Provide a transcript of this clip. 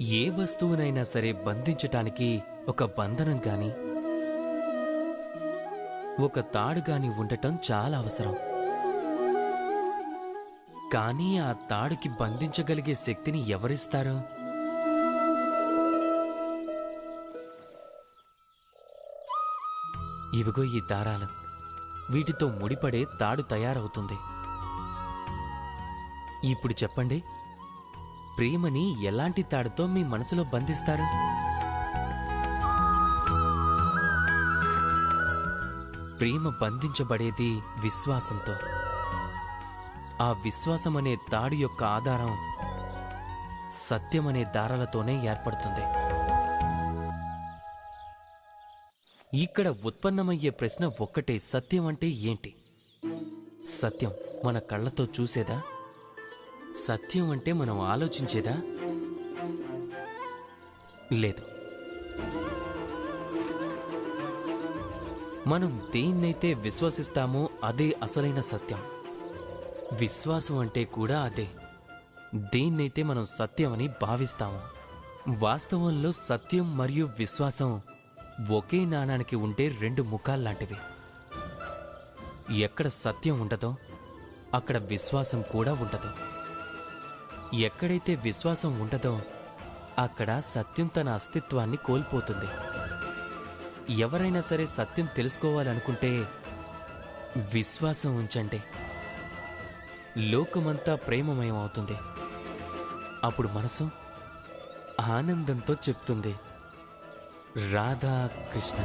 ఏ వస్తువునైనా సరే బంధించటానికి ఒక బంధనం గాని ఒక తాడు గాని ఉండటం చాలా అవసరం. కానీ ఆ తాడుకి బంధించగలిగే శక్తిని ఎవరిస్తారు? ఇవిగో ఈ దారాలు. వీటితో ముడిపడే తాడు తయారవుతుంది. ఇప్పుడు చెప్పండి, ప్రేమని ఎలాంటి తాడుతో మీ మనసులో బంధిస్తారు? ప్రేమ బంధించబడేది విశ్వాసంతో. ఆ విశ్వాసమనే తాడు యొక్క ఆధారం సత్యమనే దారాలతోనే ఏర్పడుతుంది. ఇక్కడ ఉత్పన్నమయ్యే ప్రశ్న ఒక్కటే, సత్యం అంటే ఏంటి? సత్యం మన కళ్ళతో చూసేదా? సత్యం అంటే మనం ఆలోచించేదా? లేదు. మనం దేన్నైతే విశ్వసిస్తామో అదే అసలైన సత్యం. విశ్వాసం అంటే కూడా అదే. దేన్నైతే మనం సత్యమని భావిస్తామో. వాస్తవంలో సత్యం మరియు విశ్వాసం ఒకే నాణానికి ఉండే రెండు ముఖాల్లాంటివి. ఎక్కడ సత్యం ఉండదో అక్కడ విశ్వాసం కూడా ఉండదు. ఎక్కడైతే విశ్వాసం ఉండదో అక్కడ సత్యం తన అస్తిత్వాన్ని కోల్పోతుంది. ఎవరైనా సరే సత్యం తెలుసుకోవాలనుకుంటే విశ్వాసం ఉంచండి. లోకమంతా ప్రేమమయం అవుతుంది. అప్పుడు మనసు ఆనందంతో చెప్తుంది, రాధా కృష్ణ.